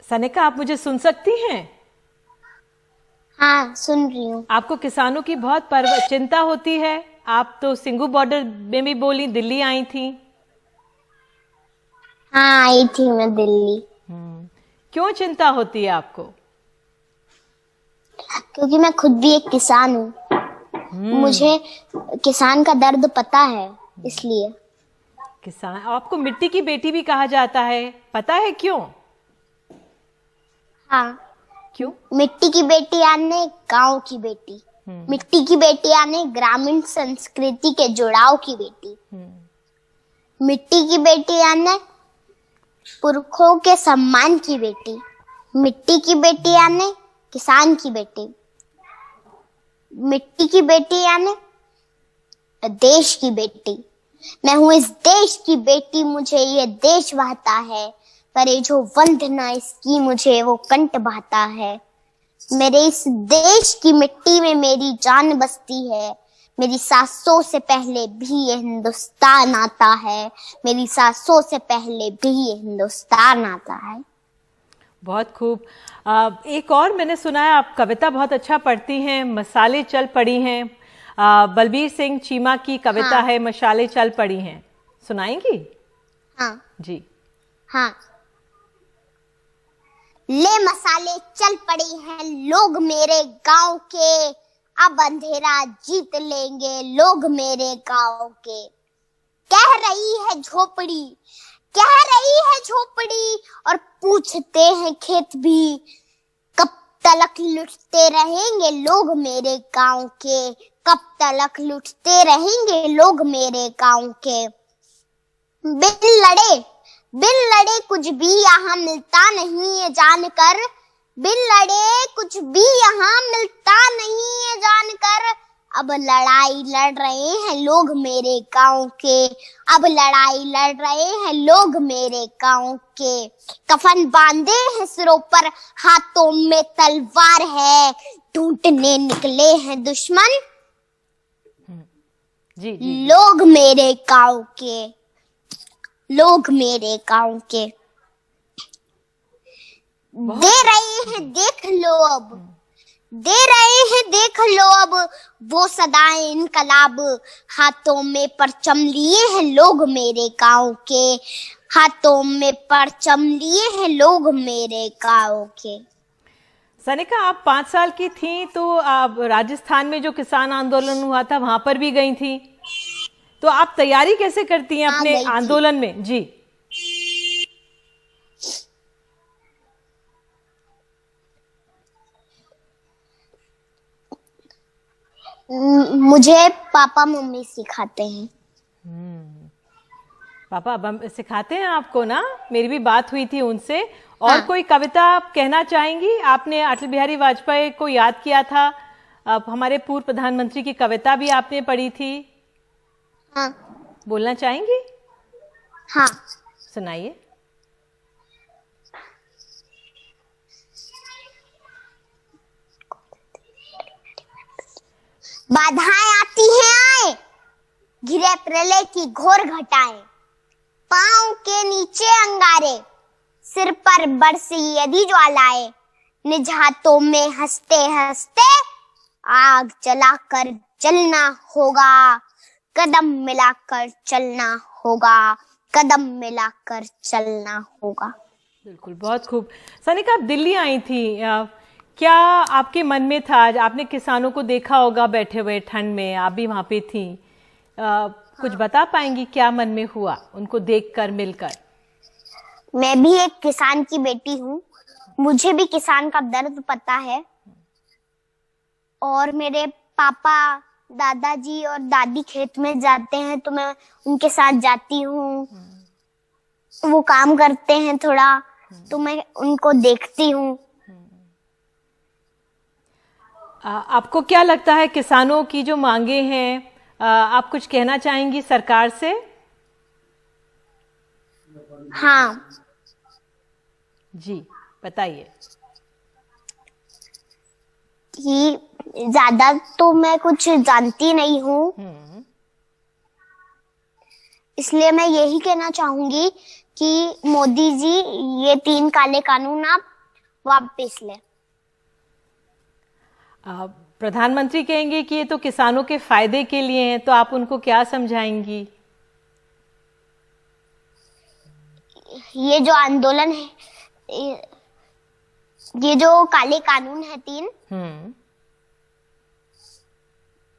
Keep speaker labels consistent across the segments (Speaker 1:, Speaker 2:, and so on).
Speaker 1: सनिका, आप मुझे सुन सकती हैं?
Speaker 2: हाँ, सुन रही हूँ।
Speaker 1: आपको किसानों की बहुत चिंता होती है। आप तो सिंगू बॉर्डर में भी बोली, दिल्ली आई थी।
Speaker 2: हाँ, आई थी मैं दिल्ली।
Speaker 1: क्यों चिंता होती है आपको?
Speaker 2: क्योंकि मैं खुद भी एक किसान हूँ। मुझे किसान का दर्द पता है, इसलिए।
Speaker 1: किसान, आपको मिट्टी की बेटी भी कहा जाता है, पता है क्यों?
Speaker 2: हाँ।
Speaker 1: क्यों?
Speaker 2: मिट्टी की बेटी यानी गांव की बेटी। मिट्टी की बेटी यानी ग्रामीण संस्कृति के जुड़ाव की बेटी। मिट्टी की बेटी यानी पुरखों के सम्मान की बेटी। मिट्टी की बेटी यानी किसान की बेटी। मिट्टी की बेटी यानी देश की बेटी। मैं हूँ इस देश की बेटी, मुझे ये देश बहता है, पर ये जो वंदना इसकी मुझे वो कंठ बहता है। मेरे इस देश की मिट्टी में मेरी जान बसती है। मेरी सांसों से पहले भी ये हिंदुस्तान आता है। मेरी सांसों से पहले भी ये हिंदुस्तान आता है।
Speaker 1: बहुत खूब। एक और मैंने सुना है आप कविता बहुत अच्छा पढ़ती हैं, मसाले चल पड़ी हैं। बलबीर सिंह चीमा की कविता है मशाले चल पड़ी हैं, सुनाएंगी?
Speaker 2: हाँ
Speaker 1: जी।
Speaker 2: हाँ। ले मसाले चल पड़ी हैं लोग मेरे गांव के, अब अंधेरा जीत लेंगे लोग मेरे गांव के। कह रही है झोपड़ी, कह रही है झोपड़ी, और पूछते हैं खेत भी, कब तलक लुटते रहेंगे लोग मेरे गांव के, कब तलक लुटते रहेंगे लोग मेरे गांव के। बिन लड़े कुछ भी यहाँ मिलता नहीं है जानकर, बिन लड़े कुछ भी यहाँ मिलता नहीं है जानकर। अब लड़ाई लड़ रहे हैं लोग मेरे गांव के, अब लड़ाई लड़ रहे हैं लोग मेरे गांव के। कफन बांधे हैं सिरों पर, हाथों में तलवार है, ढूंढने निकले हैं दुश्मन
Speaker 1: जी, जी।
Speaker 2: लोग मेरे गांव के, लोग मेरे गांव के। दे रहे हैं देख लो अब, दे रहे हैं देख लो अब, वो सदाएं इनकलाब। हाथों में परचम लिए हैं लोग मेरे गांव के, हाथों में परचम लिए हैं लोग मेरे गांव के।
Speaker 1: सनिका, आप 5 साल की थी तो आप राजस्थान में जो किसान आंदोलन हुआ था वहां पर भी गई थी, तो आप तैयारी कैसे करती हैं अपने आंदोलन में? जी।
Speaker 2: मुझे पापा मम्मी सिखाते हैं।
Speaker 1: पापा सिखाते हैं आपको ना? मेरी भी बात हुई थी उनसे। और कोई कविता आप कहना चाहेंगी? आपने अटल बिहारी वाजपेयी को याद किया था, अब हमारे पूर्व प्रधानमंत्री की कविता भी आपने पढ़ी थी।
Speaker 2: हाँ।
Speaker 1: बोलना चाहेंगी?
Speaker 2: हाँ,
Speaker 1: सुनाइए।
Speaker 2: बाधाएं आती हैं आए, घिरे प्रलय की घोर घटाएं, पांव के नीचे अंगारे, सिर पर बरसी यदि ज्वालाएं, निज हाथों में हंसते हंसते आग जलाकर जलना होगा, कदम मिलाकर चलना होगा, कदम मिलाकर चलना होगा।
Speaker 1: बिल्कुल, बहुत खूब। सनिका, आप दिल्ली आई थी, क्या आपके मन में था? आपने किसानों को देखा होगा बैठे हुए ठंड में, आप भी वहां पे थी। कुछ बता पाएंगी क्या मन में हुआ उनको देखकर, मिलकर?
Speaker 2: मैं भी एक किसान की बेटी हूँ, मुझे भी किसान का दर्द पता है। और मेरे पापा, दादाजी और दादी खेत में जाते हैं तो मैं उनके साथ जाती हूँ। वो काम करते हैं थोड़ा तो मैं उनको देखती हूँ।
Speaker 1: आपको क्या लगता है किसानों की जो मांगे हैं, आप कुछ कहना चाहेंगी सरकार से?
Speaker 2: हाँ
Speaker 1: जी, बताइए।
Speaker 2: कि ज्यादा तो मैं कुछ जानती नहीं हूँ, इसलिए मैं यही कहना चाहूंगी कि मोदी जी ये 3 काले कानून आप वापस ले।
Speaker 1: प्रधानमंत्री कहेंगे कि ये तो किसानों के फायदे के लिए हैं, तो आप उनको क्या समझाएंगी?
Speaker 2: ये जो आंदोलन है, ये जो काले कानून है 3,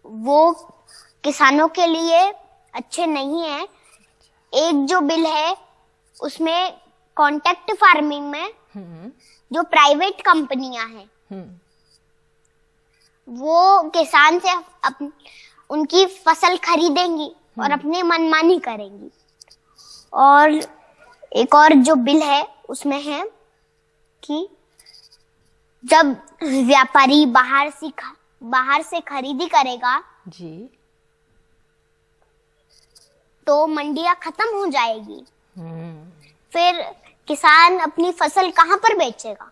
Speaker 2: वो किसानों के लिए अच्छे नहीं है। एक जो बिल है उसमें कॉन्ट्रैक्ट फार्मिंग में जो प्राइवेट कंपनियां हैं वो किसान से उनकी फसल खरीदेंगी और अपनी मनमानी करेंगी। और एक और जो बिल है उसमें है कि जब व्यापारी बाहर से खरीदी करेगा
Speaker 1: जी,
Speaker 2: तो मंडियां खत्म हो जाएगी। फिर किसान अपनी फसल कहां पर बेचेगा?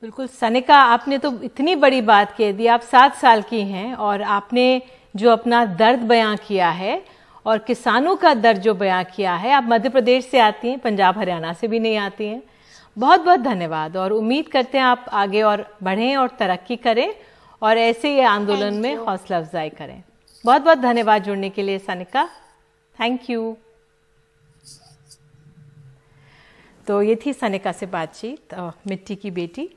Speaker 1: बिल्कुल सनिका, आपने तो इतनी बड़ी बात कह दी। आप 7 साल की हैं और आपने जो अपना दर्द बयां किया है और किसानों का दर्द जो बयां किया है। आप मध्य प्रदेश से आती हैं, पंजाब हरियाणा से भी नहीं आती हैं। बहुत बहुत धन्यवाद और उम्मीद करते हैं आप आगे और बढ़ें और तरक्की करें और ऐसे ही आंदोलन में हौसला अफजाई करें। बहुत बहुत धन्यवाद जुड़ने के लिए सनिका, थैंक यू। तो ये थी सनिका से बातचीत, मिट्टी की बेटी।